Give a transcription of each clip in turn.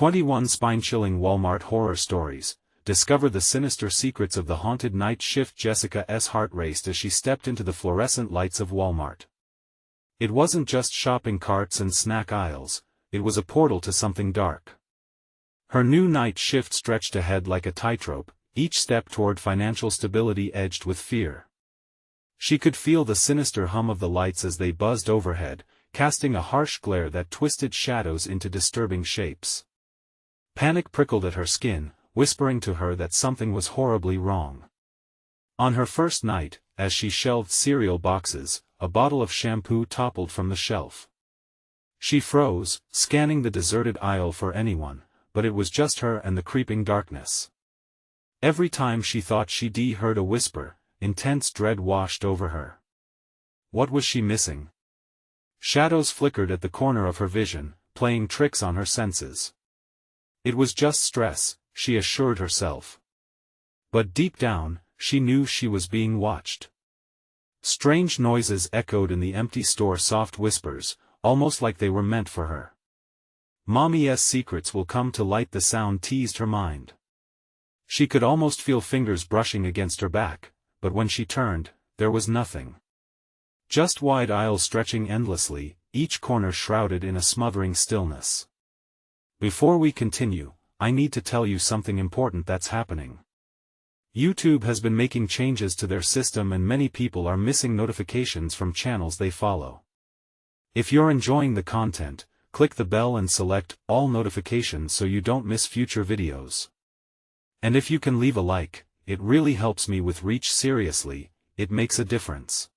21 Spine-chilling Walmart horror stories. Discover the sinister secrets of the haunted night shift. Jessica's heart raced as she stepped into the fluorescent lights of Walmart. It wasn't just shopping carts and snack aisles, it was a portal to something dark. Her new night shift stretched ahead like a tightrope, each step toward financial stability edged with fear. She could feel the sinister hum of the lights as they buzzed overhead, casting a harsh glare that twisted shadows into disturbing shapes. Panic prickled at her skin, whispering to her that something was horribly wrong. On her first night, as she shelved cereal boxes, a bottle of shampoo toppled from the shelf. She froze, scanning the deserted aisle for anyone, but it was just her and the creeping darkness. Every time she thought she'd heard a whisper, intense dread washed over her. What was she missing? Shadows flickered at the corner of her vision, playing tricks on her senses. It was just stress, she assured herself. But deep down, she knew she was being watched. Strange noises echoed in the empty store, soft whispers, almost like they were meant for her. Mommy's secrets will come to light. The sound teased her mind. She could almost feel fingers brushing against her back, but when she turned, there was nothing. Just wide aisles stretching endlessly, each corner shrouded in a smothering stillness. Before we continue, I need to tell you something important that's happening. YouTube has been making changes to their system and many people are missing notifications from channels they follow. If you're enjoying the content, click the bell and select all notifications so you don't miss future videos. And if you can leave a like, it really helps me with reach. Seriously, it makes a difference.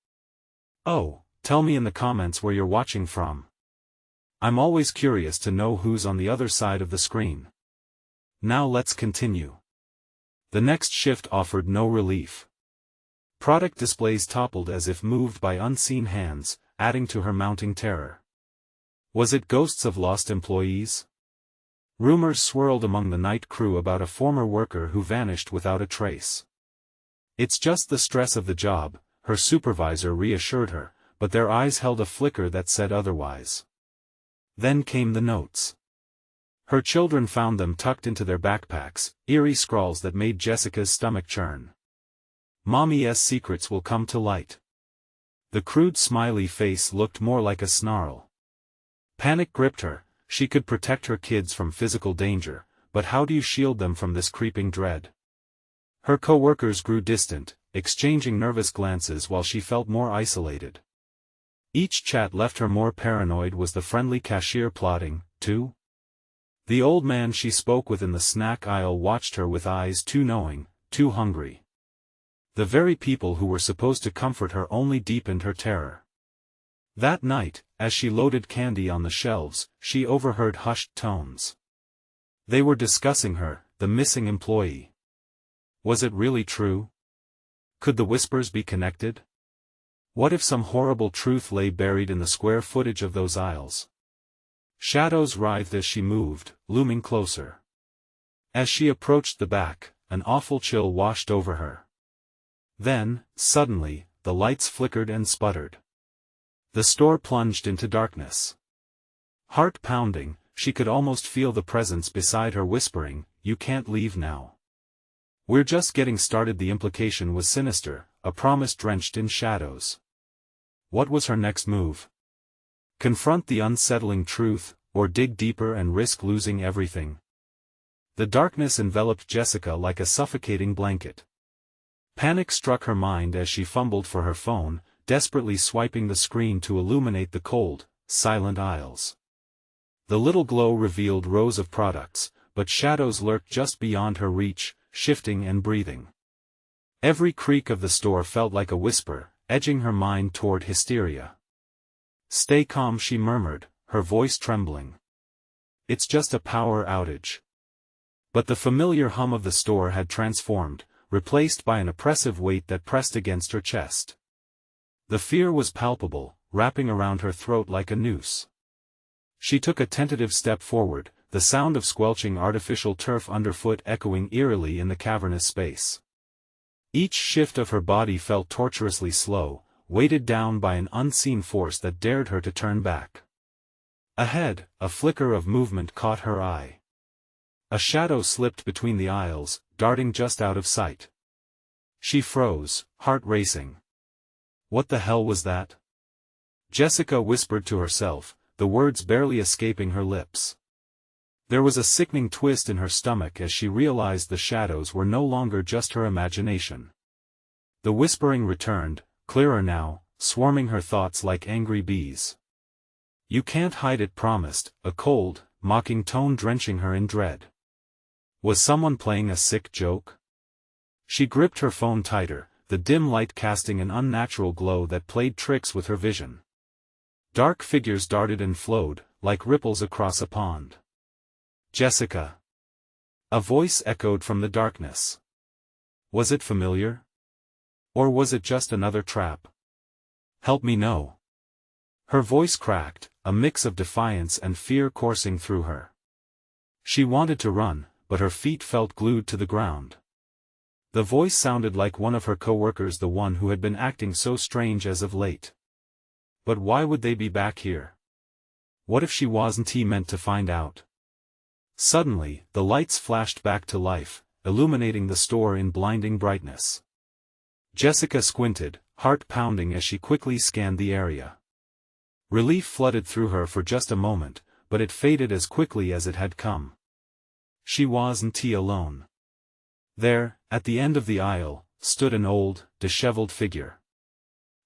Oh, tell me in the comments where you're watching from. I'm always curious to know who's on the other side of the screen. Now let's continue. The next shift offered no relief. Product displays toppled as if moved by unseen hands, adding to her mounting terror. Was it ghosts of lost employees? Rumors swirled among the night crew about a former worker who vanished without a trace. It's just the stress of the job, her supervisor reassured her, but their eyes held a flicker that said otherwise. Then came the notes. Her children found them tucked into their backpacks, eerie scrawls that made Jessica's stomach churn. Mommy's secrets will come to light. The crude smiley face looked more like a snarl. Panic gripped her. She could protect her kids from physical danger, but how do you shield them from this creeping dread? Her co-workers grew distant, exchanging nervous glances while she felt more isolated. Each chat left her more paranoid. Was the friendly cashier plotting, too? The old man she spoke with in the snack aisle watched her with eyes too knowing, too hungry. The very people who were supposed to comfort her only deepened her terror. That night, as she loaded candy on the shelves, she overheard hushed tones. They were discussing her, the missing employee. Was it really true? Could the whispers be connected? What if some horrible truth lay buried in the square footage of those aisles? Shadows writhed as she moved, looming closer. As she approached the back, an awful chill washed over her. Then, suddenly, the lights flickered and sputtered. The store plunged into darkness. Heart pounding, she could almost feel the presence beside her whispering, "You can't leave now. We're just getting started." The implication was sinister, a promise drenched in shadows. What was her next move? Confront the unsettling truth, or dig deeper and risk losing everything? The darkness enveloped Jessica like a suffocating blanket. Panic struck her mind as she fumbled for her phone, desperately swiping the screen to illuminate the cold, silent aisles. The little glow revealed rows of products, but shadows lurked just beyond her reach, shifting and breathing. Every creak of the store felt like a whisper, edging her mind toward hysteria. "Stay calm," she murmured, her voice trembling. "It's just a power outage." But the familiar hum of the store had transformed, replaced by an oppressive weight that pressed against her chest. The fear was palpable, wrapping around her throat like a noose. She took a tentative step forward, the sound of squelching artificial turf underfoot echoing eerily in the cavernous space. Each shift of her body felt torturously slow, weighted down by an unseen force that dared her to turn back. Ahead, a flicker of movement caught her eye. A shadow slipped between the aisles, darting just out of sight. She froze, heart racing. What the hell was that? Jessica whispered to herself, the words barely escaping her lips. There was a sickening twist in her stomach as she realized the shadows were no longer just her imagination. The whispering returned, clearer now, swarming her thoughts like angry bees. "You can't hide it," promised, a cold, mocking tone drenching her in dread. Was someone playing a sick joke? She gripped her phone tighter, the dim light casting an unnatural glow that played tricks with her vision. Dark figures darted and flowed, like ripples across a pond. "Jessica!" A voice echoed from the darkness. Was it familiar? Or was it just another trap? "Help me know." Her voice cracked, a mix of defiance and fear coursing through her. She wanted to run, but her feet felt glued to the ground. The voice sounded like one of her co-workers, the one who had been acting so strange as of late. But why would they be back here? What if she wasn't meant to find out? Suddenly, the lights flashed back to life, illuminating the store in blinding brightness. Jessica squinted, heart pounding as she quickly scanned the area. Relief flooded through her for just a moment, but it faded as quickly as it had come. She wasn't alone. There, at the end of the aisle, stood an old, disheveled figure.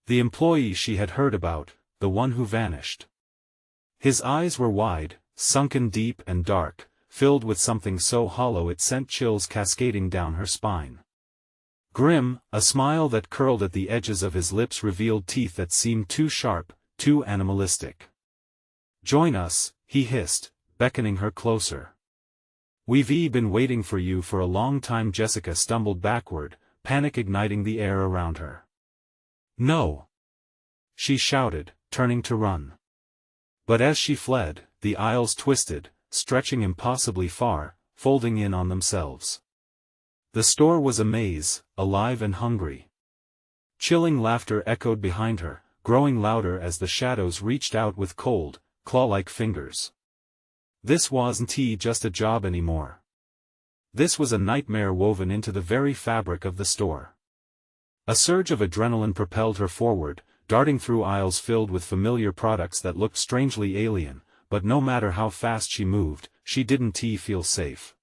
The employee she had heard about, the one who vanished. His eyes were wide, sunken deep and dark, filled with something so hollow it sent chills cascading down her spine. Grim, a smile that curled at the edges of his lips revealed teeth that seemed too sharp, too animalistic. "Join us," he hissed, beckoning her closer. "We've been waiting for you for a long time." Jessica stumbled backward, panic igniting the air around her. "No!" she shouted, turning to run. But as she fled, the aisles twisted, stretching impossibly far, folding in on themselves. The store was a maze, alive and hungry. Chilling laughter echoed behind her, growing louder as the shadows reached out with cold, claw-like fingers. This wasn't just a job anymore. This was a nightmare woven into the very fabric of the store. A surge of adrenaline propelled her forward, darting through aisles filled with familiar products that looked strangely alien, but no matter how fast she moved, she didn't feel safe.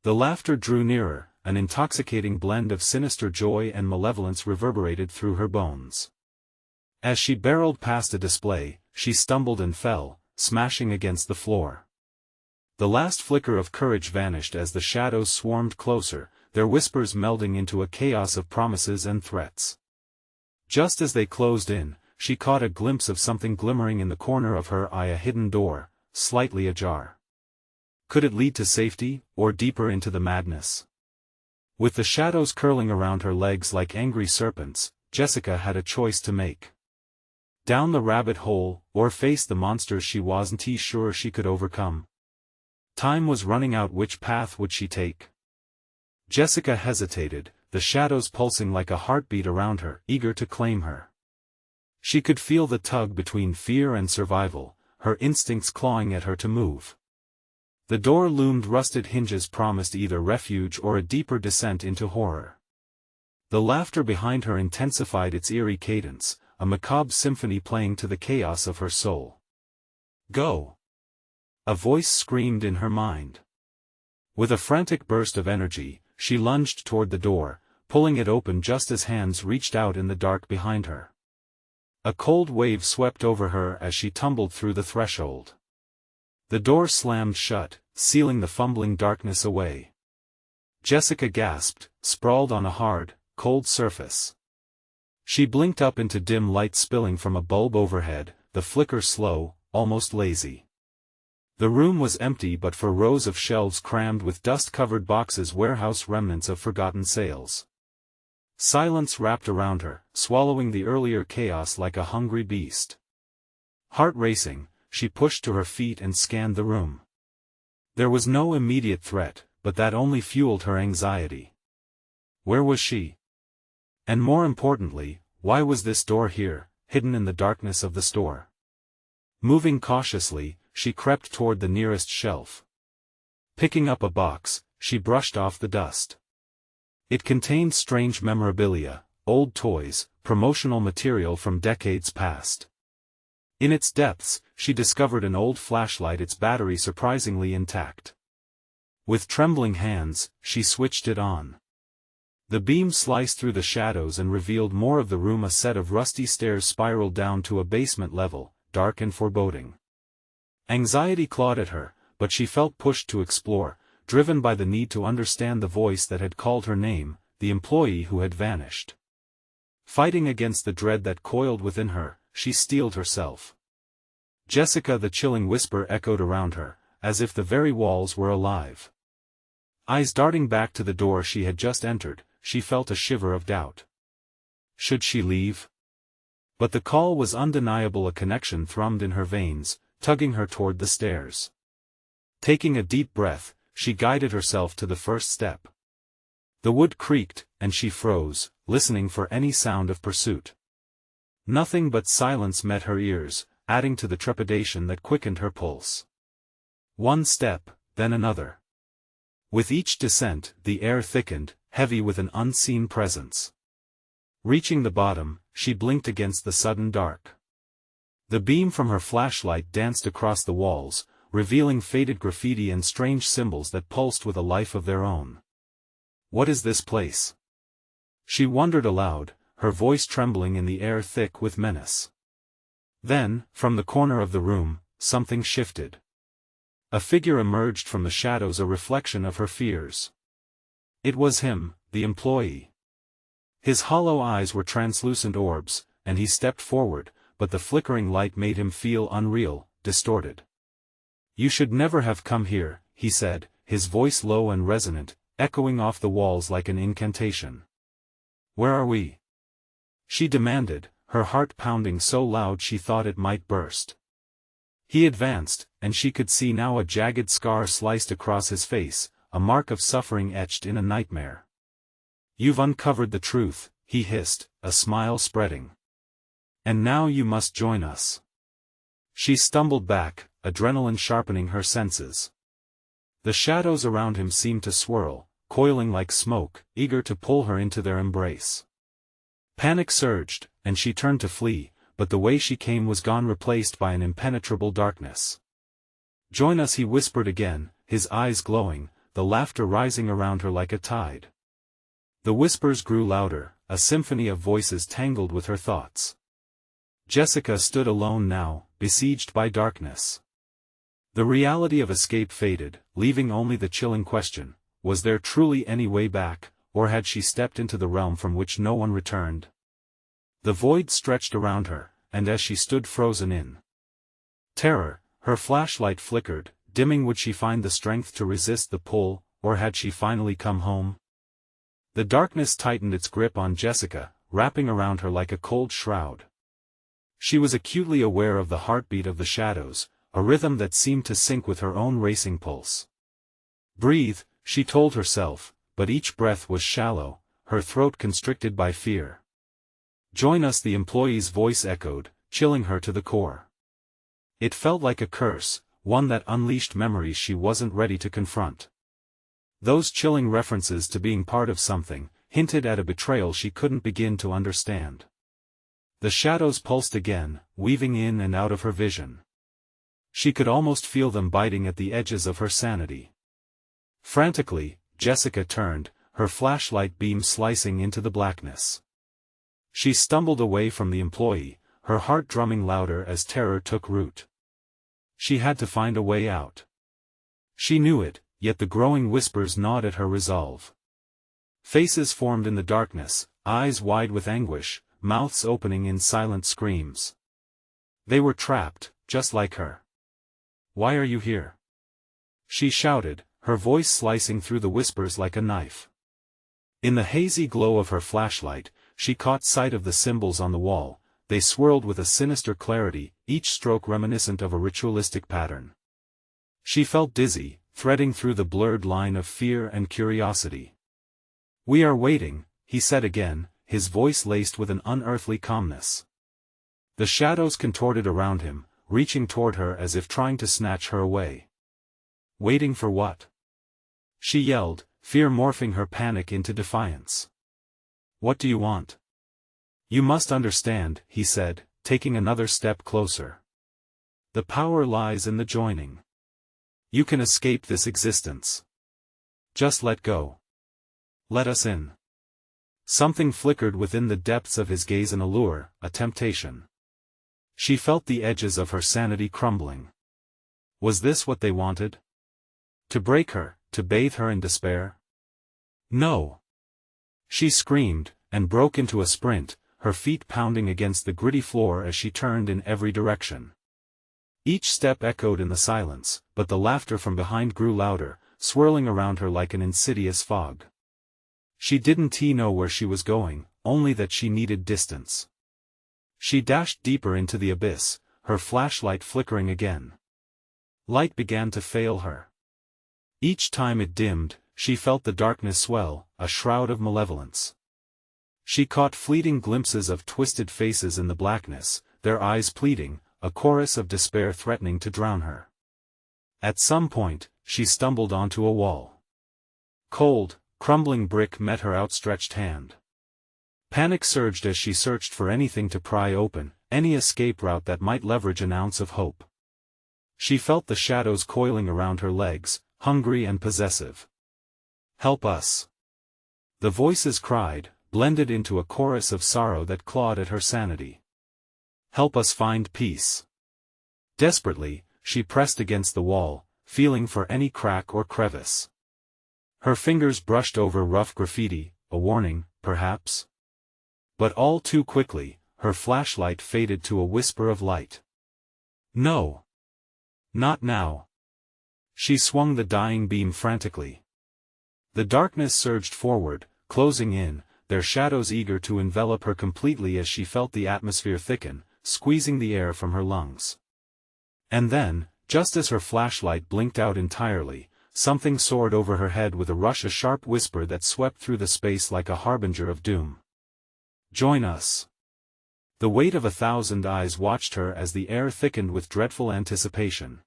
The laughter drew nearer, an intoxicating blend of sinister joy and malevolence reverberated through her bones. As she barreled past a display, she stumbled and fell, smashing against the floor. The last flicker of courage vanished as the shadows swarmed closer, their whispers melding into a chaos of promises and threats. Just as they closed in, she caught a glimpse of something glimmering in the corner of her eye, a hidden door, slightly ajar. Could it lead to safety, or deeper into the madness? With the shadows curling around her legs like angry serpents, Jessica had a choice to make. Down the rabbit hole, or face the monsters she wasn't sure she could overcome. Time was running out. Which path would she take? Jessica hesitated, the shadows pulsing like a heartbeat around her, eager to claim her. She could feel the tug between fear and survival, her instincts clawing at her to move. The door loomed, rusted hinges promised either refuge or a deeper descent into horror. The laughter behind her intensified its eerie cadence, a macabre symphony playing to the chaos of her soul. "Go!" a voice screamed in her mind. With a frantic burst of energy, she lunged toward the door, pulling it open just as hands reached out in the dark behind her. A cold wave swept over her as she tumbled through the threshold. The door slammed shut, sealing the fumbling darkness away. Jessica gasped, sprawled on a hard, cold surface. She blinked up into dim light spilling from a bulb overhead, the flicker slow, almost lazy. The room was empty but for rows of shelves crammed with dust-covered boxes, warehouse remnants of forgotten sales. Silence wrapped around her, swallowing the earlier chaos like a hungry beast. Heart racing, she pushed to her feet and scanned the room. There was no immediate threat, but that only fueled her anxiety. Where was she? And more importantly, why was this door here, hidden in the darkness of the store? Moving cautiously, she crept toward the nearest shelf. Picking up a box, she brushed off the dust. It contained strange memorabilia, old toys, promotional material from decades past. In its depths, she discovered an old flashlight, its battery surprisingly intact. With trembling hands, she switched it on. The beam sliced through the shadows and revealed more of the room. A set of rusty stairs spiraled down to a basement level, dark and foreboding. Anxiety clawed at her, but she felt pushed to explore, driven by the need to understand the voice that had called her name, the employee who had vanished. Fighting against the dread that coiled within her, she steeled herself. Jessica, the chilling whisper echoed around her, as if the very walls were alive. Eyes darting back to the door she had just entered, she felt a shiver of doubt. Should she leave? But the call was undeniable. A connection thrummed in her veins, tugging her toward the stairs. Taking a deep breath, she guided herself to the first step. The wood creaked, and she froze, listening for any sound of pursuit. Nothing but silence met her ears, adding to the trepidation that quickened her pulse. One step, then another. With each descent, the air thickened, heavy with an unseen presence. Reaching the bottom, she blinked against the sudden dark. The beam from her flashlight danced across the walls, revealing faded graffiti and strange symbols that pulsed with a life of their own. What is this place? She wondered aloud, her voice trembling in the air thick with menace. Then, from the corner of the room, something shifted. A figure emerged from the shadows, a reflection of her fears. It was him, the employee. His hollow eyes were translucent orbs, and he stepped forward, but the flickering light made him feel unreal, distorted. "You should never have come here," he said, his voice low and resonant, echoing off the walls like an incantation. "Where are we?" she demanded, her heart pounding so loud she thought it might burst. He advanced, and she could see now a jagged scar sliced across his face, a mark of suffering etched in a nightmare. "You've uncovered the truth," he hissed, a smile spreading. "And now you must join us." She stumbled back, adrenaline sharpening her senses. The shadows around him seemed to swirl, coiling like smoke, eager to pull her into their embrace. Panic surged, and she turned to flee, but the way she came was gone, replaced by an impenetrable darkness. "Join us," he whispered again, his eyes glowing, the laughter rising around her like a tide. The whispers grew louder, a symphony of voices tangled with her thoughts. Jessica stood alone now, besieged by darkness. The reality of escape faded, leaving only the chilling question, was there truly any way back, or had she stepped into the realm from which no one returned? The void stretched around her, and as she stood frozen in terror, her flashlight flickered, dimming. Would she find the strength to resist the pull, or had she finally come home? The darkness tightened its grip on Jessica, wrapping around her like a cold shroud. She was acutely aware of the heartbeat of the shadows, a rhythm that seemed to sync with her own racing pulse. "Breathe," she told herself, but each breath was shallow, her throat constricted by fear. "Join us," the employee's voice echoed, chilling her to the core. It felt like a curse, one that unleashed memories she wasn't ready to confront. Those chilling references to being part of something, hinted at a betrayal she couldn't begin to understand. The shadows pulsed again, weaving in and out of her vision. She could almost feel them biting at the edges of her sanity. Frantically, Jessica turned, her flashlight beam slicing into the blackness. She stumbled away from the employee, her heart drumming louder as terror took root. She had to find a way out. She knew it, yet the growing whispers gnawed at her resolve. Faces formed in the darkness, eyes wide with anguish, mouths opening in silent screams. They were trapped, just like her. "Why are you here?" she shouted, her voice slicing through the whispers like a knife. In the hazy glow of her flashlight, she caught sight of the symbols on the wall. They swirled with a sinister clarity, each stroke reminiscent of a ritualistic pattern. She felt dizzy, threading through the blurred line of fear and curiosity. "We are waiting," he said again, his voice laced with an unearthly calmness. The shadows contorted around him, reaching toward her as if trying to snatch her away. Waiting for what? she yelled, fear morphing her panic into defiance. What do you want? You must understand, he said, taking another step closer. The power lies in the joining. You can escape this existence. Just let go. Let us in. Something flickered within the depths of his gaze, an allure, a temptation. She felt the edges of her sanity crumbling. Was this what they wanted? To break her, to bathe her in despair? No. She screamed, and broke into a sprint, her feet pounding against the gritty floor as she turned in every direction. Each step echoed in the silence, but the laughter from behind grew louder, swirling around her like an insidious fog. She didn't know where she was going, only that she needed distance. She dashed deeper into the abyss, her flashlight flickering again. Light began to fail her. Each time it dimmed, she felt the darkness swell, a shroud of malevolence. She caught fleeting glimpses of twisted faces in the blackness, their eyes pleading, a chorus of despair threatening to drown her. At some point, she stumbled onto a wall. Cold, crumbling brick met her outstretched hand. Panic surged as she searched for anything to pry open, any escape route that might leverage an ounce of hope. She felt the shadows coiling around her legs, hungry and possessive. Help us! The voices cried, blended into a chorus of sorrow that clawed at her sanity. Help us find peace. Desperately, she pressed against the wall, feeling for any crack or crevice. Her fingers brushed over rough graffiti, a warning, perhaps? But all too quickly, her flashlight faded to a whisper of light. No. Not now. She swung the dying beam frantically. The darkness surged forward, closing in, their shadows eager to envelop her completely as she felt the atmosphere thicken, squeezing the air from her lungs. And then, just as her flashlight blinked out entirely, something soared over her head with a rush, a sharp whisper that swept through the space like a harbinger of doom. Join us. The weight of 1,000 eyes watched her as the air thickened with dreadful anticipation.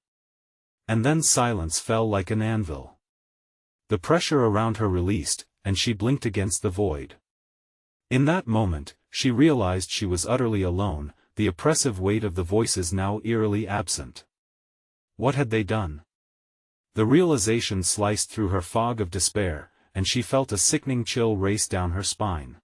And then silence fell like an anvil. The pressure around her released, and she blinked against the void. In that moment, she realized she was utterly alone, the oppressive weight of the voices now eerily absent. What had they done? The realization sliced through her fog of despair, and she felt a sickening chill race down her spine.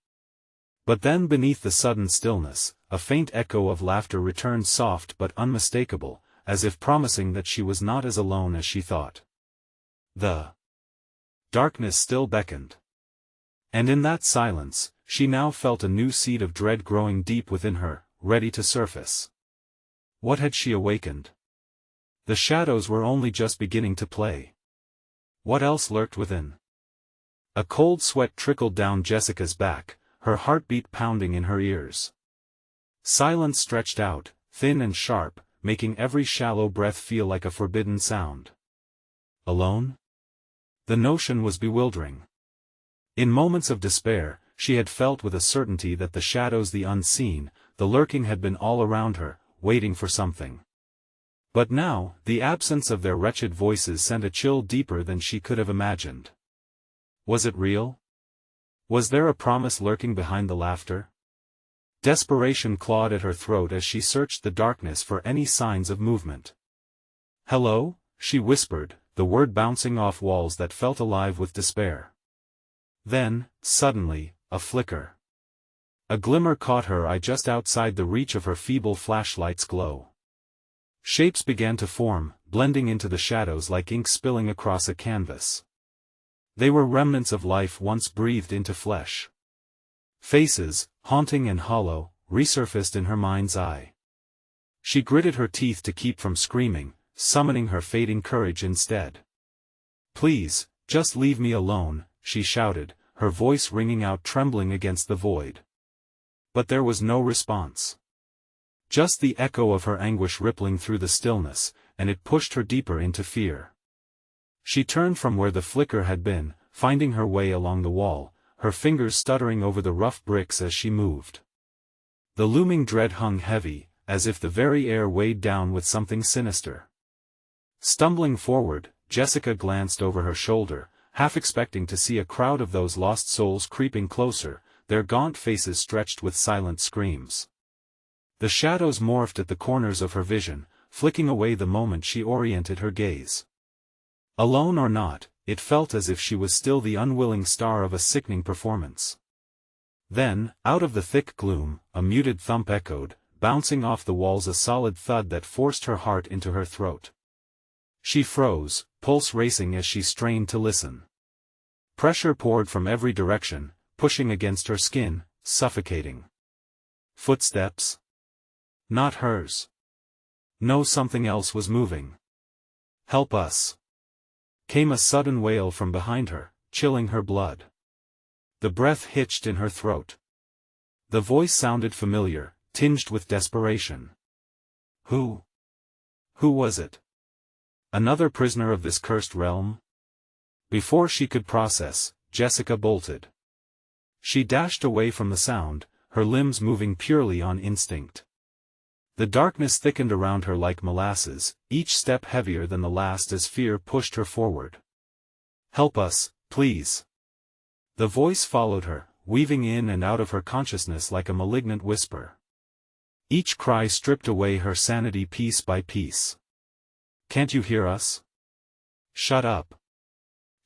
But then beneath the sudden stillness, a faint echo of laughter returned, soft but unmistakable, as if promising that she was not as alone as she thought. The darkness still beckoned. And in that silence, she now felt a new seed of dread growing deep within her, ready to surface. What had she awakened? The shadows were only just beginning to play. What else lurked within? A cold sweat trickled down Jessica's back, her heartbeat pounding in her ears. Silence stretched out, thin and sharp, making every shallow breath feel like a forbidden sound. Alone? The notion was bewildering. In moments of despair, she had felt with a certainty that the shadows, the unseen, the lurking had been all around her, waiting for something. But now, the absence of their wretched voices sent a chill deeper than she could have imagined. Was it real? Was there a promise lurking behind the laughter? Desperation clawed at her throat as she searched the darkness for any signs of movement. "Hello?" she whispered, the word bouncing off walls that felt alive with despair. Then, suddenly, a flicker. A glimmer caught her eye just outside the reach of her feeble flashlight's glow. Shapes began to form, blending into the shadows like ink spilling across a canvas. They were remnants of life once breathed into flesh. Faces, haunting and hollow, resurfaced in her mind's eye. She gritted her teeth to keep from screaming, summoning her fading courage instead. "Please, just leave me alone," she shouted, her voice ringing out trembling against the void. But there was no response. Just the echo of her anguish rippling through the stillness, and it pushed her deeper into fear. She turned from where the flicker had been, finding her way along the wall, her fingers stuttering over the rough bricks as she moved. The looming dread hung heavy, as if the very air weighed down with something sinister. Stumbling forward, Jessica glanced over her shoulder, half expecting to see a crowd of those lost souls creeping closer, their gaunt faces stretched with silent screams. The shadows morphed at the corners of her vision, flicking away the moment she oriented her gaze. Alone or not, it felt as if she was still the unwilling star of a sickening performance. Then, out of the thick gloom, a muted thump echoed, bouncing off the walls, a solid thud that forced her heart into her throat. She froze, pulse racing as she strained to listen. Pressure poured from every direction, pushing against her skin, suffocating. Footsteps? Not hers. No, something else was moving. "Help us!" came a sudden wail from behind her, chilling her blood. The breath hitched in her throat. The voice sounded familiar, tinged with desperation. Who? Who was it? Another prisoner of this cursed realm? Before she could process, Jessica bolted. She dashed away from the sound, her limbs moving purely on instinct. The darkness thickened around her like molasses, each step heavier than the last as fear pushed her forward. "Help us, please." The voice followed her, weaving in and out of her consciousness like a malignant whisper. Each cry stripped away her sanity piece by piece. "Can't you hear us? Shut up!"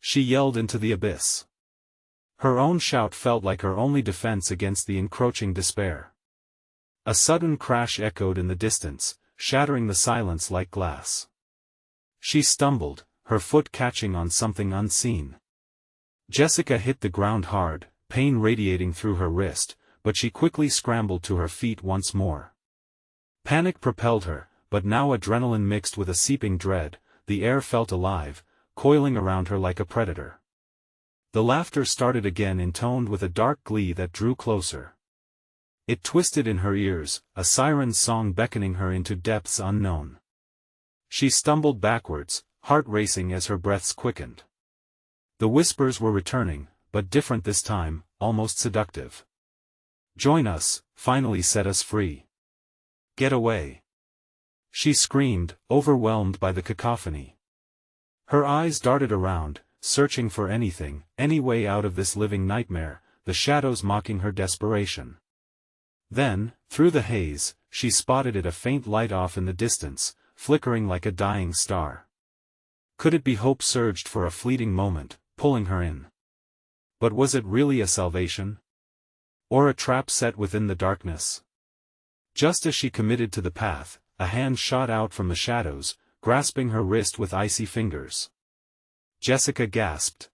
she yelled into the abyss. Her own shout felt like her only defense against the encroaching despair. A sudden crash echoed in the distance, shattering the silence like glass. She stumbled, her foot catching on something unseen. Jessica hit the ground hard, pain radiating through her wrist, but she quickly scrambled to her feet once more. Panic propelled her, but now adrenaline mixed with a seeping dread. The air felt alive, coiling around her like a predator. The laughter started again, intoned with a dark glee that drew closer. It twisted in her ears, a siren's song beckoning her into depths unknown. She stumbled backwards, heart racing as her breaths quickened. The whispers were returning, but different this time, almost seductive. "Join us, finally set us free. Get away!" she screamed, overwhelmed by the cacophony. Her eyes darted around, searching for anything, any way out of this living nightmare, the shadows mocking her desperation. Then, through the haze, she spotted it, a faint light off in the distance, flickering like a dying star. Could it be? Hope surged for a fleeting moment, pulling her in. But was it really a salvation? Or a trap set within the darkness? Just as she committed to the path, a hand shot out from the shadows, grasping her wrist with icy fingers. Jessica gasped,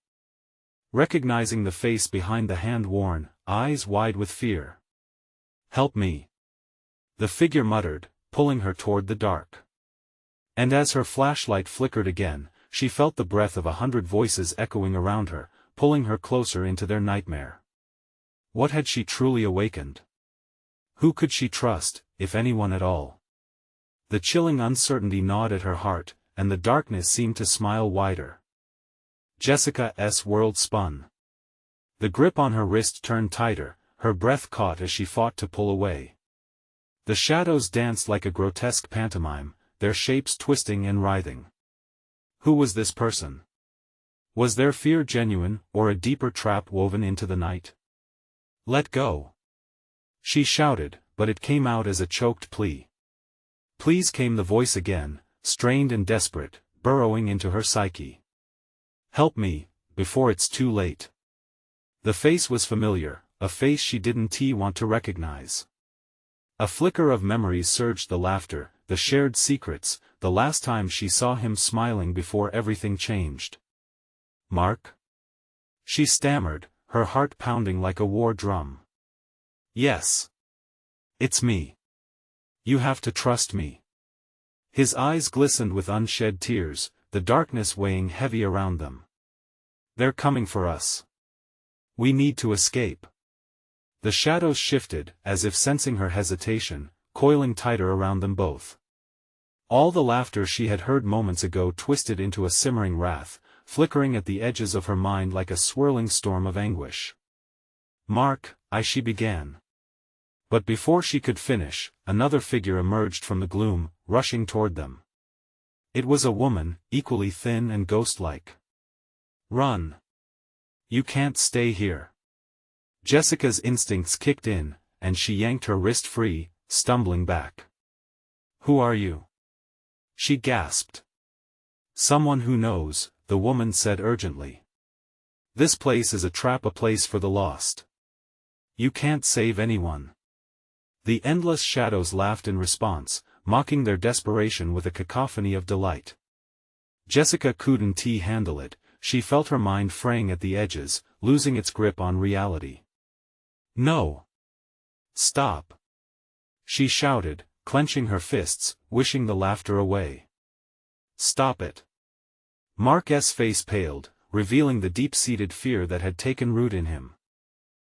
recognizing the face behind the hand, worn, eyes wide with fear. "Help me!" the figure muttered, pulling her toward the dark. And as her flashlight flickered again, she felt the breath of 100 voices echoing around her, pulling her closer into their nightmare. What had she truly awakened? Who could she trust, if anyone at all? The chilling uncertainty gnawed at her heart, and the darkness seemed to smile wider. Jessica's world spun. The grip on her wrist turned tighter, her breath caught as she fought to pull away. The shadows danced like a grotesque pantomime, their shapes twisting and writhing. Who was this person? Was their fear genuine, or a deeper trap woven into the night? "Let go!" she shouted, but it came out as a choked plea. "Please," came the voice again, strained and desperate, burrowing into her psyche. "Help me, before it's too late." The face was familiar, a face she didn't want to recognize. A flicker of memories surged, the laughter, the shared secrets, the last time she saw him smiling before everything changed. "Mark?" she stammered, her heart pounding like a war drum. "Yes. It's me. You have to trust me." His eyes glistened with unshed tears, the darkness weighing heavy around them. "They're coming for us. We need to escape." The shadows shifted, as if sensing her hesitation, coiling tighter around them both. All the laughter she had heard moments ago twisted into a simmering wrath, flickering at the edges of her mind like a swirling storm of anguish. "Mark," she began. But before she could finish, another figure emerged from the gloom, rushing toward them. It was a woman, equally thin and ghost-like. "Run!" You can't stay here. Jessica's instincts kicked in, and she yanked her wrist free, stumbling back. Who are you? She gasped. Someone who knows, the woman said urgently. This place is a trap, a place for the lost. You can't save anyone. The endless shadows laughed in response, mocking their desperation with a cacophony of delight. Jessica couldn't handle it, she felt her mind fraying at the edges, losing its grip on reality. No! Stop! She shouted, clenching her fists, wishing the laughter away. Stop it! Mark's face paled, revealing the deep-seated fear that had taken root in him.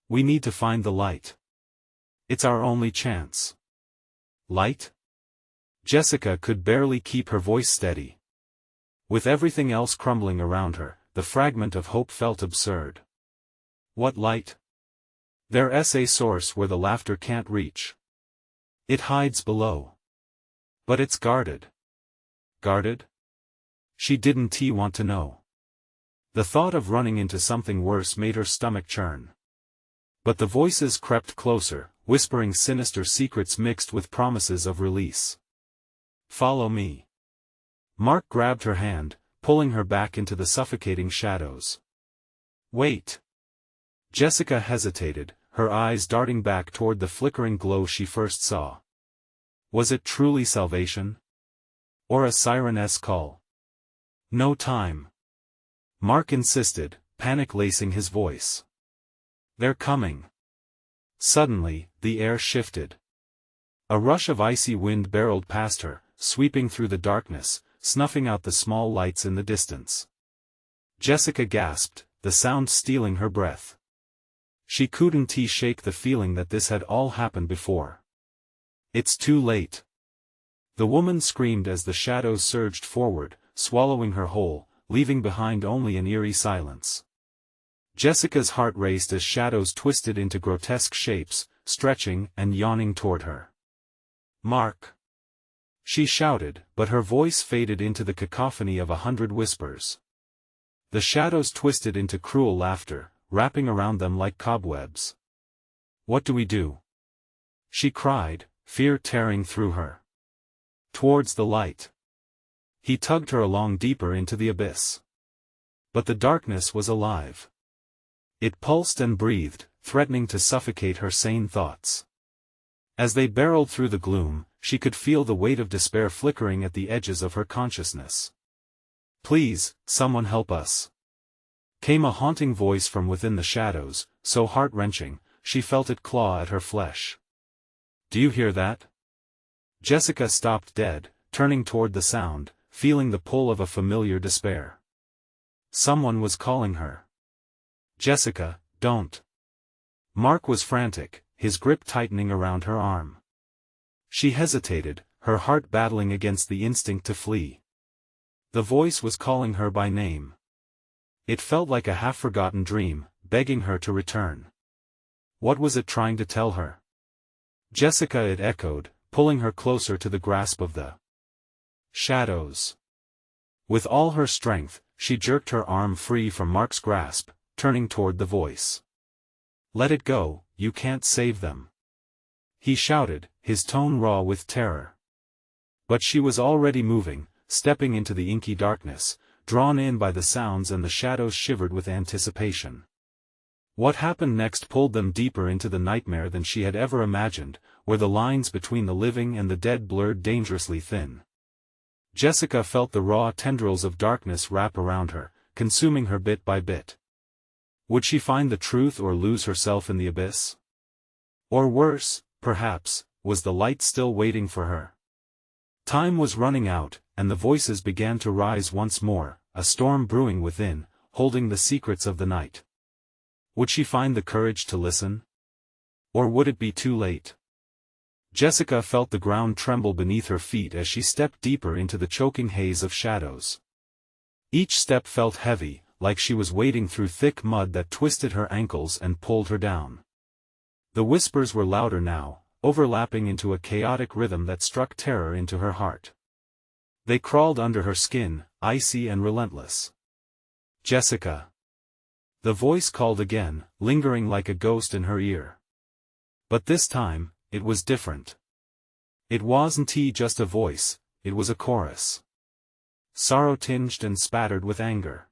We need to find the light. It's our only chance. Light? Jessica could barely keep her voice steady. With everything else crumbling around her, the fragment of hope felt absurd. What light? There's a source where the laughter can't reach. It hides below. But it's guarded. Guarded? She didn't want to know. The thought of running into something worse made her stomach churn. But the voices crept closer, whispering sinister secrets mixed with promises of release. Follow me. Mark grabbed her hand, pulling her back into the suffocating shadows. Wait. Jessica hesitated, her eyes darting back toward the flickering glow she first saw. Was it truly salvation? Or a siren's call? No time. Mark insisted, panic lacing his voice. They're coming. Suddenly, the air shifted. A rush of icy wind barreled past her, sweeping through the darkness, snuffing out the small lights in the distance. Jessica gasped, the sound stealing her breath. She couldn't shake the feeling that this had all happened before. It's too late. The woman screamed as the shadows surged forward, swallowing her whole, leaving behind only an eerie silence. Jessica's heart raced as shadows twisted into grotesque shapes, stretching and yawning toward her. Mark! She shouted, but her voice faded into the cacophony of 100 whispers. The shadows twisted into cruel laughter, wrapping around them like cobwebs. What do we do? She cried, fear tearing through her. Towards the light. He tugged her along deeper into the abyss. But the darkness was alive. It pulsed and breathed, threatening to suffocate her sane thoughts. As they barreled through the gloom, she could feel the weight of despair flickering at the edges of her consciousness. Please, someone help us. Came a haunting voice from within the shadows, so heart-wrenching, she felt it claw at her flesh. Do you hear that? Jessica stopped dead, turning toward the sound, feeling the pull of a familiar despair. Someone was calling her. Jessica, don't. Mark was frantic, his grip tightening around her arm. She hesitated, her heart battling against the instinct to flee. The voice was calling her by name. It felt like a half-forgotten dream, begging her to return. What was it trying to tell her? Jessica, it echoed, pulling her closer to the grasp of the shadows. With all her strength, she jerked her arm free from Mark's grasp, turning toward the voice. Let it go, you can't save them. He shouted, his tone raw with terror. But she was already moving, stepping into the inky darkness, drawn in by the sounds, and the shadows shivered with anticipation. What happened next pulled them deeper into the nightmare than she had ever imagined, where the lines between the living and the dead blurred dangerously thin. Jessica felt the raw tendrils of darkness wrap around her, consuming her bit by bit. Would she find the truth or lose herself in the abyss? Or worse, perhaps, was the light still waiting for her? Time was running out, and the voices began to rise once more, a storm brewing within, holding the secrets of the night. Would she find the courage to listen? Or would it be too late? Jessica felt the ground tremble beneath her feet as she stepped deeper into the choking haze of shadows. Each step felt heavy, like she was wading through thick mud that twisted her ankles and pulled her down. The whispers were louder now, overlapping into a chaotic rhythm that struck terror into her heart. They crawled under her skin, icy and relentless. Jessica. The voice called again, lingering like a ghost in her ear. But this time, it was different. It wasn't just a voice, it was a chorus. Sorrow-tinged and spattered with anger.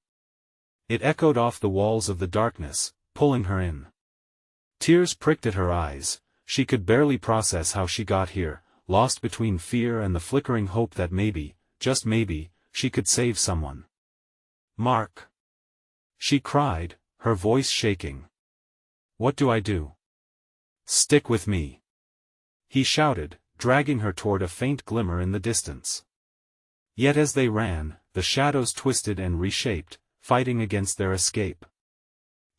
It echoed off the walls of the darkness, pulling her in. Tears pricked at her eyes. She could barely process how she got here, lost between fear and the flickering hope that maybe, just maybe, she could save someone. "Mark!" she cried, her voice shaking. "What do I do?" "Stick with me," he shouted, dragging her toward a faint glimmer in the distance. Yet as they ran, the shadows twisted and reshaped, fighting against their escape.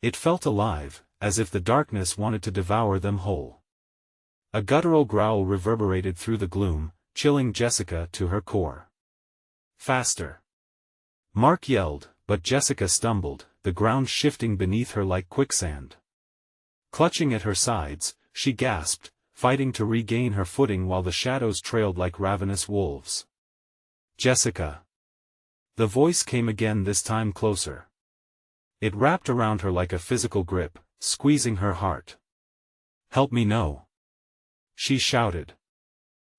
It felt alive, as if the darkness wanted to devour them whole. A guttural growl reverberated through the gloom, chilling Jessica to her core. "Faster!" Mark yelled, but Jessica stumbled, the ground shifting beneath her like quicksand. Clutching at her sides, she gasped, fighting to regain her footing while the shadows trailed like ravenous wolves. "Jessica!" The voice came again, this time closer. It wrapped around her like a physical grip, squeezing her heart. "Help me no!" she shouted.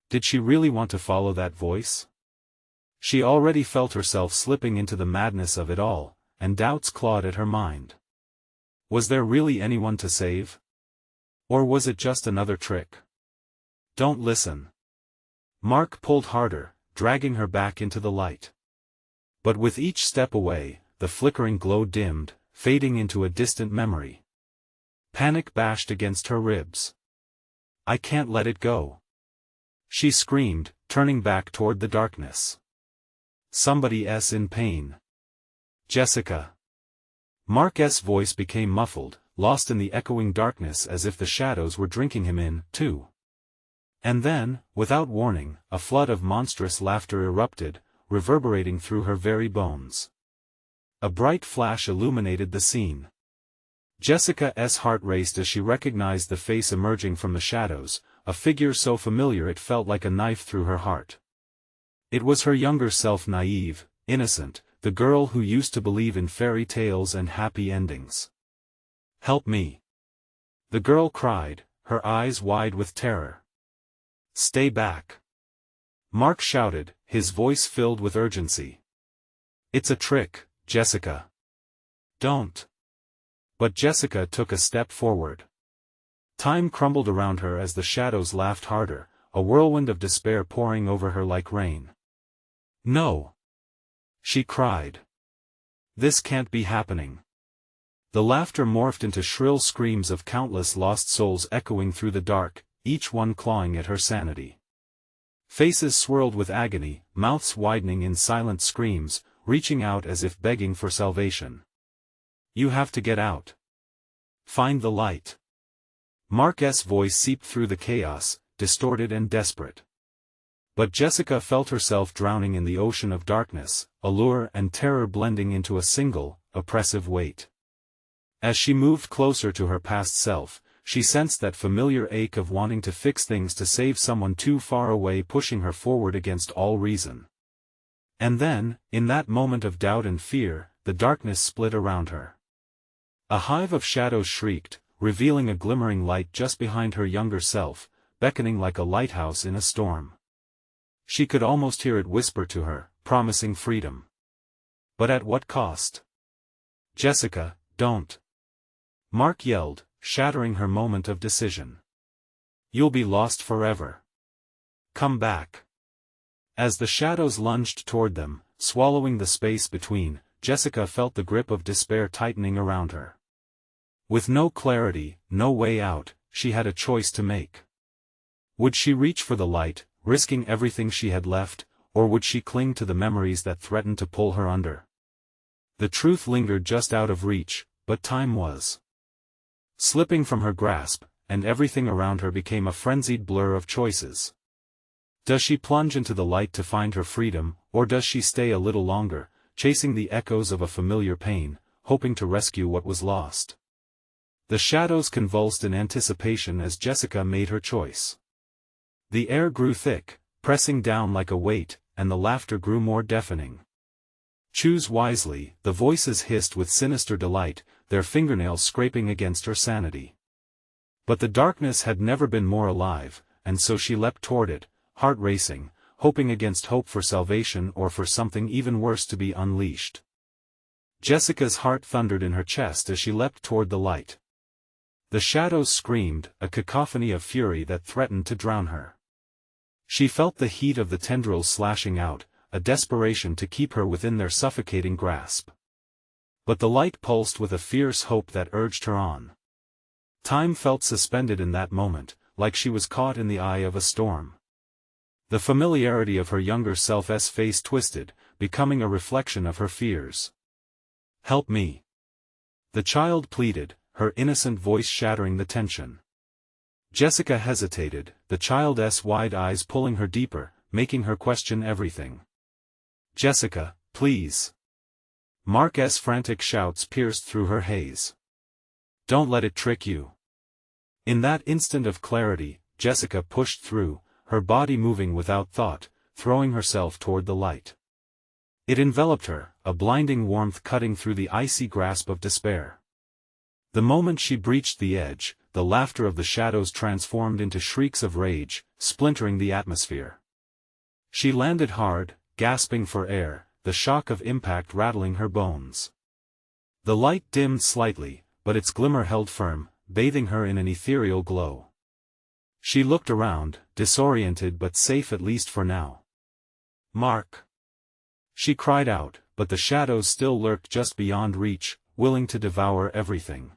Did she really want to follow that voice? She already felt herself slipping into the madness of it all, and doubts clawed at her mind. Was there really anyone to save? Or was it just another trick? "Don't listen." Mark pulled harder, dragging her back into the light. But with each step away, the flickering glow dimmed, fading into a distant memory. Panic bashed against her ribs. "I can't let it go," she screamed, turning back toward the darkness. "Somebody's in pain." "Jessica." Mark's voice became muffled, lost in the echoing darkness as if the shadows were drinking him in, too. And then, without warning, a flood of monstrous laughter erupted, reverberating through her very bones. A bright flash illuminated the scene. Jessica's heart raced as she recognized the face emerging from the shadows, a figure so familiar it felt like a knife through her heart. It was her younger self, naive, innocent, the girl who used to believe in fairy tales and happy endings. "Help me!" the girl cried, her eyes wide with terror. "Stay back!" Mark shouted, his voice filled with urgency. "It's a trick, Jessica. Don't." But Jessica took a step forward. Time crumbled around her as the shadows laughed harder, a whirlwind of despair pouring over her like rain. "No!" she cried. "This can't be happening." The laughter morphed into shrill screams of countless lost souls echoing through the dark, each one clawing at her sanity. Faces swirled with agony, mouths widening in silent screams, reaching out as if begging for salvation. "You have to get out. Find the light." Mark's voice seeped through the chaos, distorted and desperate. But Jessica felt herself drowning in the ocean of darkness, allure and terror blending into a single, oppressive weight. As she moved closer to her past self, she sensed that familiar ache of wanting to fix things to save someone too far away, pushing her forward against all reason. And then, in that moment of doubt and fear, the darkness split around her. A hive of shadows shrieked, revealing a glimmering light just behind her younger self, beckoning like a lighthouse in a storm. She could almost hear it whisper to her, promising freedom. But at what cost? "Jessica, don't!" Mark yelled, shattering her moment of decision. "You'll be lost forever. Come back." As the shadows lunged toward them, swallowing the space between, Jessica felt the grip of despair tightening around her. With no clarity, no way out, she had a choice to make. Would she reach for the light, risking everything she had left, or would she cling to the memories that threatened to pull her under? The truth lingered just out of reach, but time was slipping from her grasp, and everything around her became a frenzied blur of choices. Does she plunge into the light to find her freedom, or does she stay a little longer, chasing the echoes of a familiar pain, hoping to rescue what was lost? The shadows convulsed in anticipation as Jessica made her choice. The air grew thick, pressing down like a weight, and the laughter grew more deafening. Choose wisely, the voices hissed with sinister delight, their fingernails scraping against her sanity. But the darkness had never been more alive, and so she leapt toward it, heart racing, hoping against hope for salvation or for something even worse to be unleashed. Jessica's heart thundered in her chest as she leapt toward the light. The shadows screamed, a cacophony of fury that threatened to drown her. She felt the heat of the tendrils slashing out, a desperation to keep her within their suffocating grasp. But the light pulsed with a fierce hope that urged her on. Time felt suspended in that moment, like she was caught in the eye of a storm. The familiarity of her younger self's face twisted, becoming a reflection of her fears. "Help me," the child pleaded, her innocent voice shattering the tension. Jessica hesitated, the child's wide eyes pulling her deeper, making her question everything. "Jessica, please." Mark's frantic shouts pierced through her haze. "Don't let it trick you." In that instant of clarity, Jessica pushed through, her body moving without thought, throwing herself toward the light. It enveloped her, a blinding warmth cutting through the icy grasp of despair. The moment she breached the edge, the laughter of the shadows transformed into shrieks of rage, splintering the atmosphere. She landed hard, gasping for air, the shock of impact rattling her bones. The light dimmed slightly, but its glimmer held firm, bathing her in an ethereal glow. She looked around, disoriented but safe at least for now. "Mark!" She cried out, but the shadows still lurked just beyond reach, willing to devour everything.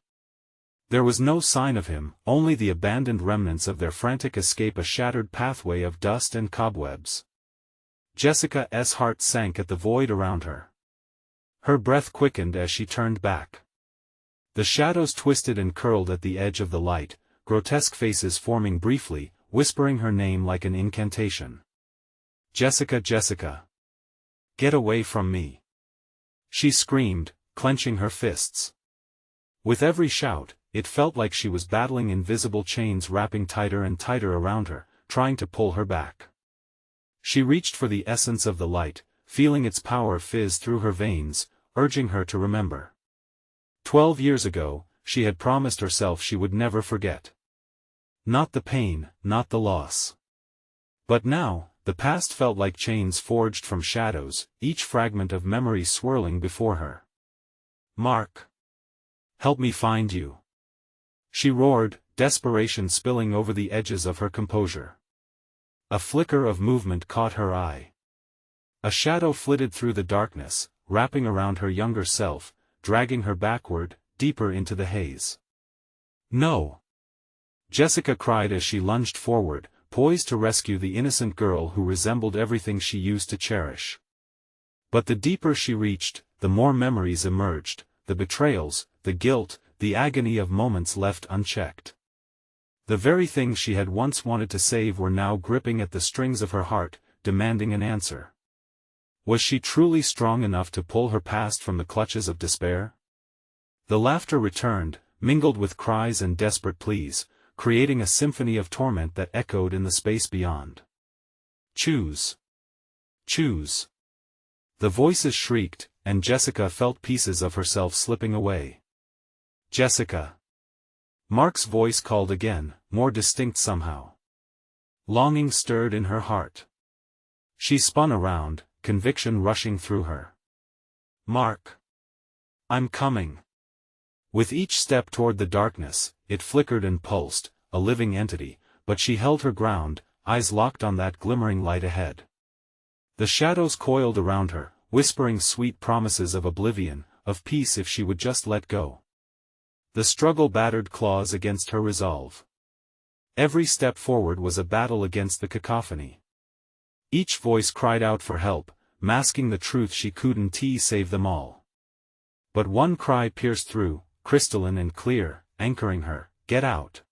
There was no sign of him, only the abandoned remnants of their frantic escape, a shattered pathway of dust and cobwebs. Jessica's heart sank at the void around her. Her breath quickened as she turned back. The shadows twisted and curled at the edge of the light, grotesque faces forming briefly, whispering her name like an incantation. "Jessica, Jessica! Get away from me!" She screamed, clenching her fists. With every shout, it felt like she was battling invisible chains wrapping tighter and tighter around her, trying to pull her back. She reached for the essence of the light, feeling its power fizz through her veins, urging her to remember. 12 years ago, she had promised herself she would never forget. Not the pain, not the loss. But now, the past felt like chains forged from shadows, each fragment of memory swirling before her. "Mark! Help me find you!" She roared, desperation spilling over the edges of her composure. A flicker of movement caught her eye. A shadow flitted through the darkness, wrapping around her younger self, dragging her backward, deeper into the haze. "No!" Jessica cried as she lunged forward, poised to rescue the innocent girl who resembled everything she used to cherish. But the deeper she reached, the more memories emerged, the betrayals, the guilt, the agony of moments left unchecked. The very things she had once wanted to save were now gripping at the strings of her heart, demanding an answer. Was she truly strong enough to pull her past from the clutches of despair? The laughter returned, mingled with cries and desperate pleas, creating a symphony of torment that echoed in the space beyond. "Choose! Choose!" The voices shrieked, and Jessica felt pieces of herself slipping away. "Jessica!" Mark's voice called again, more distinct somehow. Longing stirred in her heart. She spun around, conviction rushing through her. "Mark! I'm coming!" With each step toward the darkness, it flickered and pulsed, a living entity, but she held her ground, eyes locked on that glimmering light ahead. The shadows coiled around her, whispering sweet promises of oblivion, of peace if she would just let go. The struggle battered claws against her resolve. Every step forward was a battle against the cacophony. Each voice cried out for help, masking the truth she couldn't save them all. But one cry pierced through, crystalline and clear, anchoring her, "Get out!"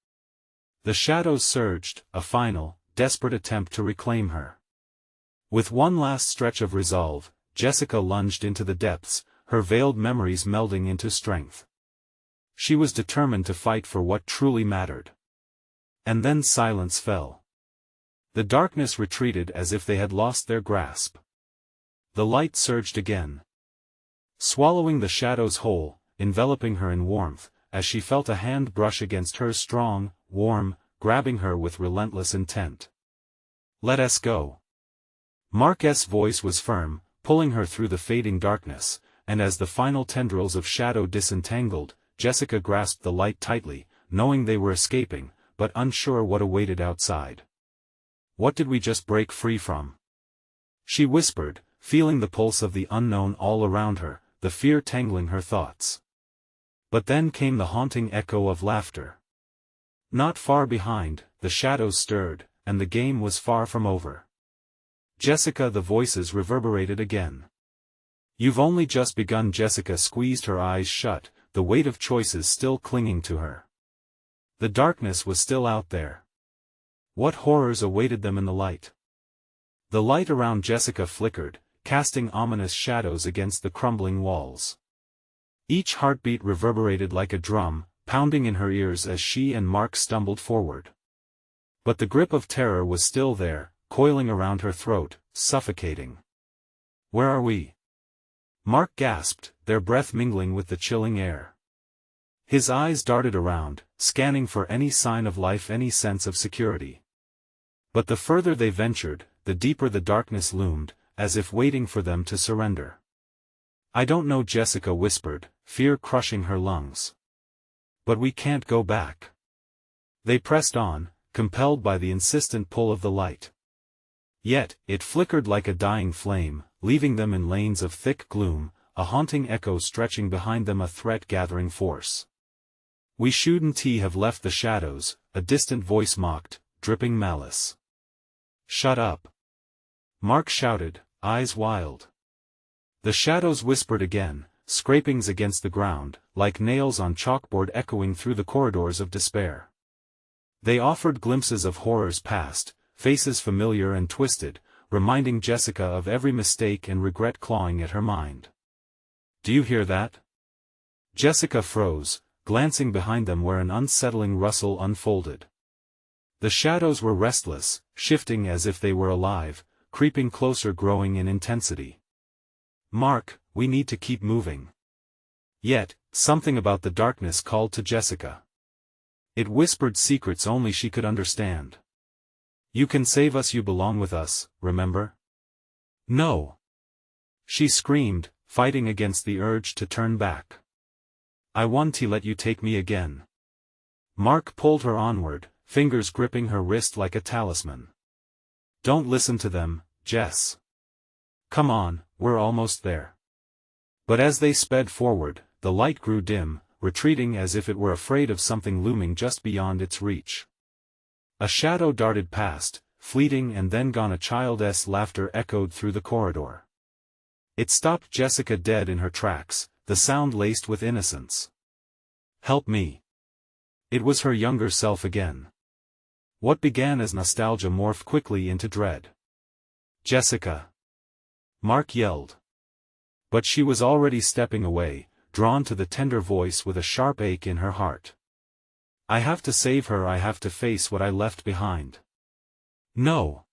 The shadows surged, a final, desperate attempt to reclaim her. With one last stretch of resolve, Jessica lunged into the depths, her veiled memories melding into strength. She was determined to fight for what truly mattered. And then silence fell. The darkness retreated as if they had lost their grasp. The light surged again. swallowing the shadows whole, enveloping her in warmth, as she felt a hand brush against hers strong, warm, grabbing her with relentless intent. "Let us go." Mark's voice was firm, pulling her through the fading darkness, and as the final tendrils of shadow disentangled, Jessica grasped the light tightly, knowing they were escaping, but unsure what awaited outside. "What did we just break free from?" she whispered, feeling the pulse of the unknown all around her, the fear tangling her thoughts. But then came the haunting echo of laughter. Not far behind, the shadows stirred, and the game was far from over. "Jessica," the voices reverberated again. "You've only just begun." Jessica squeezed her eyes shut, the weight of choices still clinging to her. The darkness was still out there. What horrors awaited them in the light? The light around Jessica flickered, casting ominous shadows against the crumbling walls. Each heartbeat reverberated like a drum, pounding in her ears as she and Mark stumbled forward. But the grip of terror was still there, coiling around her throat, suffocating. "Where are we?" Mark gasped, their breath mingling with the chilling air. His eyes darted around, scanning for any sign of life, any sense of security. But the further they ventured, the deeper the darkness loomed, as if waiting for them to surrender. "I don't know," Jessica whispered, fear crushing her lungs. "But we can't go back." They pressed on, compelled by the insistent pull of the light. Yet, it flickered like a dying flame, leaving them in lanes of thick gloom, a haunting echo stretching behind them, a threat-gathering force. "We shouldn't have left the shadows," a distant voice mocked, dripping malice. "Shut up!" Mark shouted, eyes wild. The shadows whispered again, scrapings against the ground, like nails on chalkboard echoing through the corridors of despair. They offered glimpses of horrors past, faces familiar and twisted, reminding Jessica of every mistake and regret clawing at her mind. "Do you hear that?" Jessica froze, glancing behind them where an unsettling rustle unfolded. The shadows were restless, shifting as if they were alive, creeping closer, growing in intensity. "Mark, we need to keep moving." Yet, something about the darkness called to Jessica. It whispered secrets only she could understand. "You can save us, you belong with us, remember?" "No!" she screamed, fighting against the urge to turn back. "I want to let you take me again." Mark pulled her onward, fingers gripping her wrist like a talisman. "Don't listen to them, Jess. Come on, we're almost there." But as they sped forward, the light grew dim, retreating as if it were afraid of something looming just beyond its reach. A shadow darted past, fleeting and then gone. A child's laughter echoed through the corridor. It stopped Jessica dead in her tracks, the sound laced with innocence. "Help me." It was her younger self again. What began as nostalgia morphed quickly into dread. "Jessica!" Mark yelled. But she was already stepping away, drawn to the tender voice with a sharp ache in her heart. "I have to save her, I have to face what I left behind." "No!"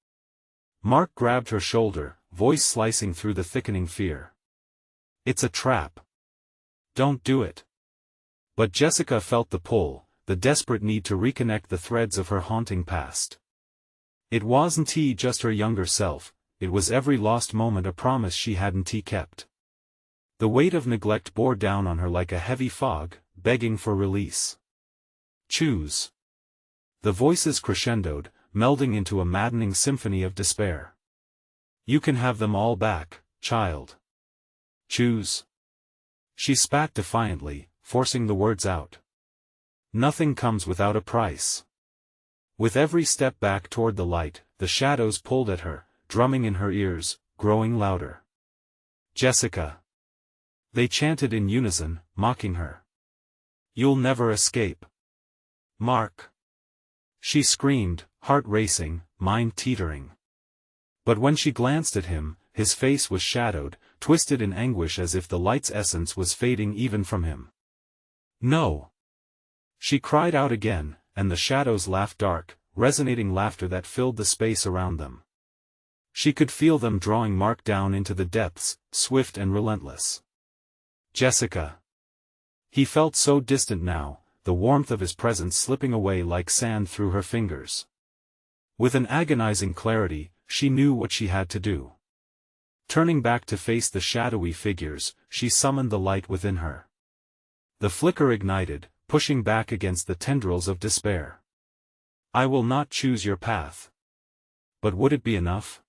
Mark grabbed her shoulder, voice slicing through the thickening fear. "It's a trap. Don't do it." But Jessica felt the pull, the desperate need to reconnect the threads of her haunting past. It wasn't just her younger self, it was every lost moment, a promise she hadn't kept. The weight of neglect bore down on her like a heavy fog, begging for release. "Choose." The voices crescendoed, melding into a maddening symphony of despair. "You can have them all back, child. Choose." She spat defiantly, forcing the words out. "Nothing comes without a price." With every step back toward the light, the shadows pulled at her, drumming in her ears, growing louder. "Jessica!" They chanted in unison, mocking her. "You'll never escape." "Mark!" She screamed, heart racing, mind teetering. But when she glanced at him, his face was shadowed, twisted in anguish as if the light's essence was fading even from him. "No!" She cried out again, and the shadows laughed, dark, resonating laughter that filled the space around them. She could feel them drawing Mark down into the depths, swift and relentless. Jessica. He felt so distant now, the warmth of his presence slipping away like sand through her fingers. With an agonizing clarity, she knew what she had to do. Turning back to face the shadowy figures, she summoned the light within her. The flicker ignited, pushing back against the tendrils of despair. I will not choose your path. But would it be enough?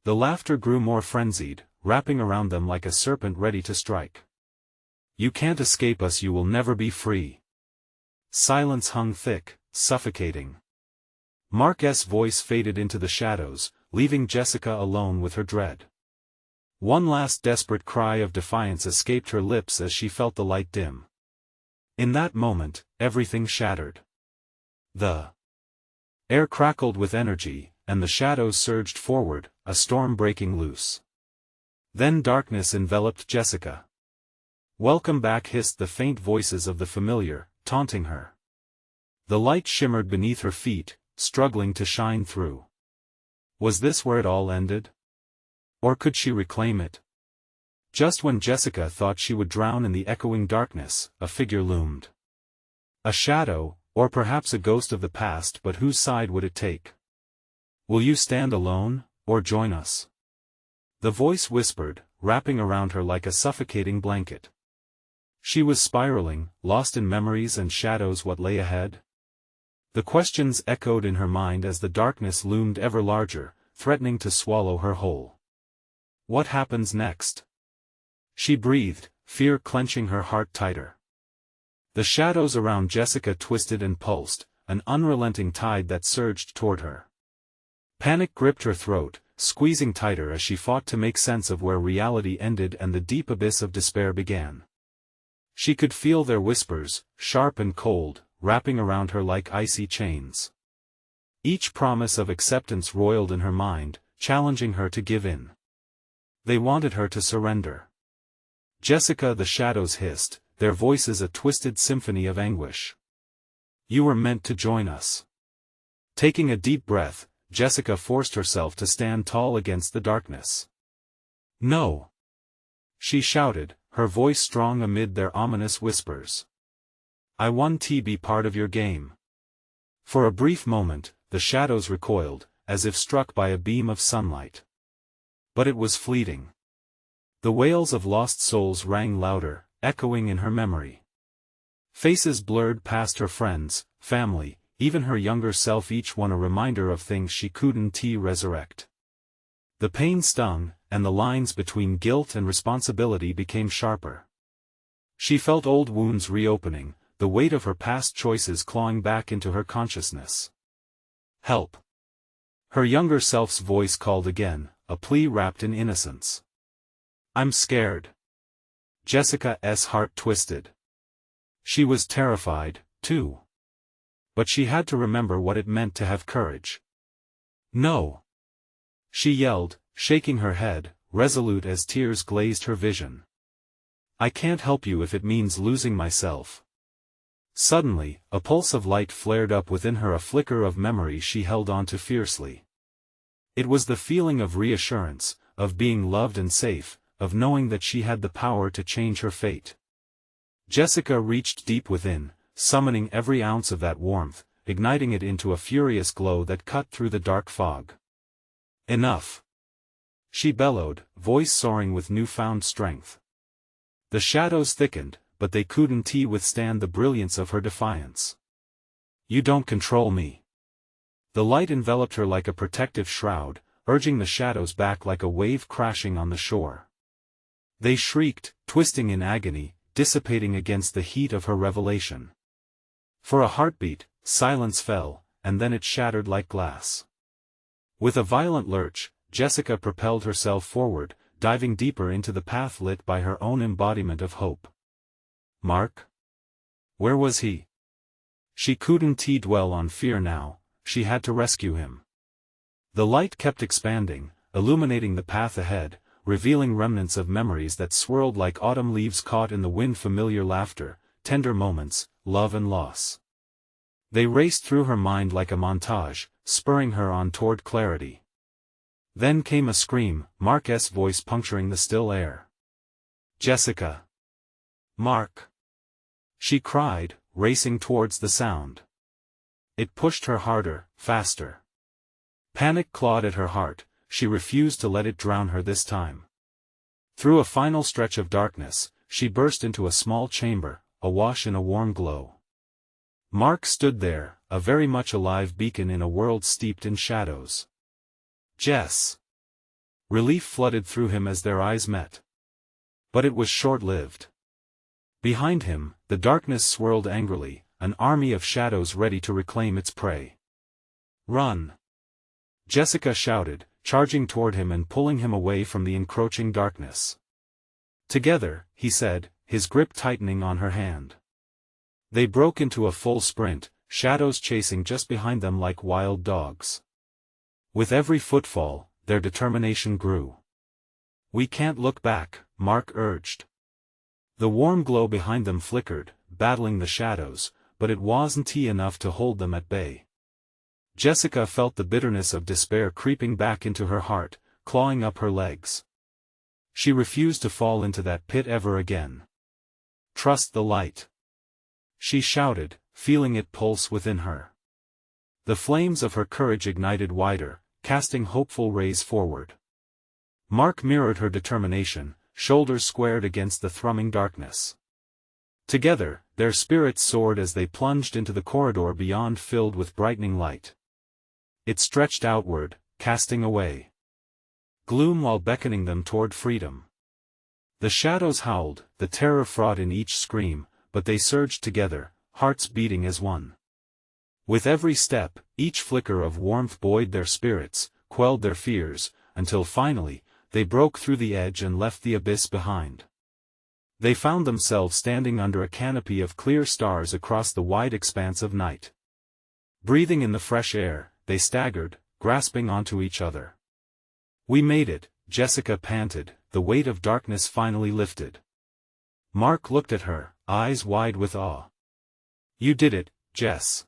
The laughter grew more frenzied, wrapping around them like a serpent ready to strike. You can't escape us, you will never be free. Silence hung thick, suffocating. Mark's voice faded into the shadows, leaving Jessica alone with her dread. One last desperate cry of defiance escaped her lips as she felt the light dim. In that moment, everything shattered. The air crackled with energy, and the shadows surged forward, a storm breaking loose. Then darkness enveloped Jessica. Welcome back, hissed the faint voices of the familiar, taunting her. The light shimmered beneath her feet, struggling to shine through. Was this where it all ended? Or could she reclaim it? Just when Jessica thought she would drown in the echoing darkness, a figure loomed. A shadow, or perhaps a ghost of the past, but whose side would it take? Will you stand alone, or join us? The voice whispered, wrapping around her like a suffocating blanket. She was spiraling, lost in memories and shadows. What lay ahead? The questions echoed in her mind as the darkness loomed ever larger, threatening to swallow her whole. What happens next? She breathed, fear clenching her heart tighter. The shadows around Jessica twisted and pulsed, an unrelenting tide that surged toward her. Panic gripped her throat, squeezing tighter as she fought to make sense of where reality ended and the deep abyss of despair began. She could feel their whispers, sharp and cold, wrapping around her like icy chains. Each promise of acceptance roiled in her mind, challenging her to give in. They wanted her to surrender. Jessica, the shadows hissed, their voices a twisted symphony of anguish. You were meant to join us. Taking a deep breath, Jessica forced herself to stand tall against the darkness. No! She shouted, her voice strong amid their ominous whispers. I want to be part of your game. For a brief moment, the shadows recoiled, as if struck by a beam of sunlight. But it was fleeting. The wails of lost souls rang louder, echoing in her memory. Faces blurred past her friends, family, even her younger self, each one a reminder of things she couldn't resurrect. The pain stung, and the lines between guilt and responsibility became sharper. She felt old wounds reopening, the weight of her past choices clawing back into her consciousness. Help! Her younger self's voice called again, a plea wrapped in innocence. I'm scared. Jessica's heart twisted. She was terrified, too. But she had to remember what it meant to have courage. No! She yelled, shaking her head, resolute as tears glazed her vision. I can't help you if it means losing myself. Suddenly, a pulse of light flared up within her, a flicker of memory she held on to fiercely. It was the feeling of reassurance, of being loved and safe, of knowing that she had the power to change her fate. Jessica reached deep within, summoning every ounce of that warmth, igniting it into a furious glow that cut through the dark fog. Enough! She bellowed, voice soaring with newfound strength. The shadows thickened, but they couldn't withstand the brilliance of her defiance. You don't control me. The light enveloped her like a protective shroud, urging the shadows back like a wave crashing on the shore. They shrieked, twisting in agony, dissipating against the heat of her revelation. For a heartbeat, silence fell, and then it shattered like glass. With a violent lurch, Jessica propelled herself forward, diving deeper into the path lit by her own embodiment of hope. Mark? Where was he? She couldn't dwell on fear now, she had to rescue him. The light kept expanding, illuminating the path ahead, revealing remnants of memories that swirled like autumn leaves caught in the wind, familiar laughter, tender moments, love and loss. They raced through her mind like a montage, spurring her on toward clarity. Then came a scream, Mark's voice puncturing the still air. Jessica! Mark! She cried, racing towards the sound. It pushed her harder, faster. Panic clawed at her heart, she refused to let it drown her this time. Through a final stretch of darkness, she burst into a small chamber, awash in a warm glow. Mark stood there, a very much alive beacon in a world steeped in shadows. Jess! Relief flooded through him as their eyes met. But it was short-lived. Behind him, the darkness swirled angrily, an army of shadows ready to reclaim its prey. Run! Jessica shouted, charging toward him and pulling him away from the encroaching darkness. Together, he said, his grip tightening on her hand. They broke into a full sprint, shadows chasing just behind them like wild dogs. With every footfall, their determination grew. We can't look back, Mark urged. The warm glow behind them flickered, battling the shadows, but it wasn't enough to hold them at bay. Jessica felt the bitterness of despair creeping back into her heart, clawing up her legs. She refused to fall into that pit ever again. Trust the light. She shouted, feeling it pulse within her. The flames of her courage ignited wider, casting hopeful rays forward. Mark mirrored her determination, shoulders squared against the thrumming darkness. Together, their spirits soared as they plunged into the corridor beyond, filled with brightening light. It stretched outward, casting away gloom while beckoning them toward freedom. The shadows howled, the terror fraught in each scream, but they surged together, hearts beating as one. With every step, each flicker of warmth buoyed their spirits, quelled their fears, until finally, they broke through the edge and left the abyss behind. They found themselves standing under a canopy of clear stars across the wide expanse of night. Breathing in the fresh air, they staggered, grasping onto each other. We made it, Jessica panted, the weight of darkness finally lifted. Mark looked at her, eyes wide with awe. You did it, Jess.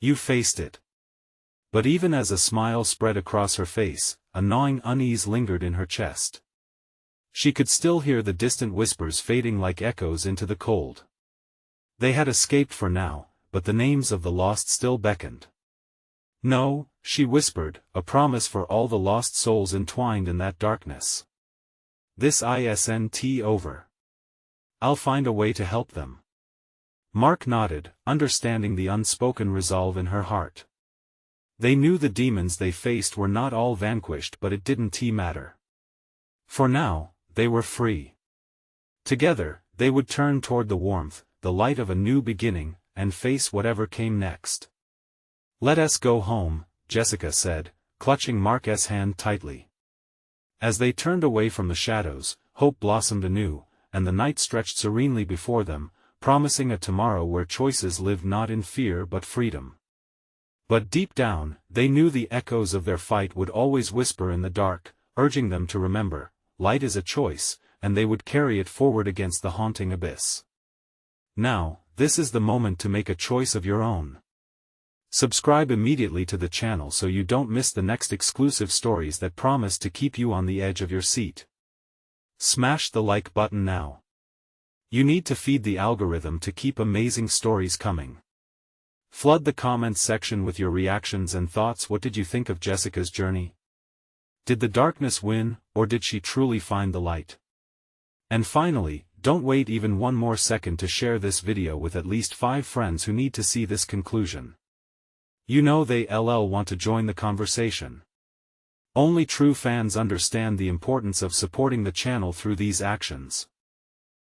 You faced it. But even as a smile spread across her face, a gnawing unease lingered in her chest. She could still hear the distant whispers fading like echoes into the cold. They had escaped for now, but the names of the lost still beckoned. No, she whispered, a promise for all the lost souls entwined in that darkness. This isn't over. I'll find a way to help them. Mark nodded, understanding the unspoken resolve in her heart. They knew the demons they faced were not all vanquished, but it didn't matter. For now, they were free. Together, they would turn toward the warmth, the light of a new beginning, and face whatever came next. Let us go home, Jessica said, clutching Mark's hand tightly. As they turned away from the shadows, hope blossomed anew, and the night stretched serenely before them, promising a tomorrow where choices lived not in fear but freedom. But deep down, they knew the echoes of their fight would always whisper in the dark, urging them to remember, light is a choice, and they would carry it forward against the haunting abyss. Now, this is the moment to make a choice of your own. Subscribe immediately to the channel so you don't miss the next exclusive stories that promise to keep you on the edge of your seat. Smash the like button now. You need to feed the algorithm to keep amazing stories coming. Flood the comments section with your reactions and thoughts. What did you think of Jessica's journey? Did the darkness win, or did she truly find the light? And finally, don't wait even one more second to share this video with at least 5 friends who need to see this conclusion. You know they'll want to join the conversation. Only true fans understand the importance of supporting the channel through these actions.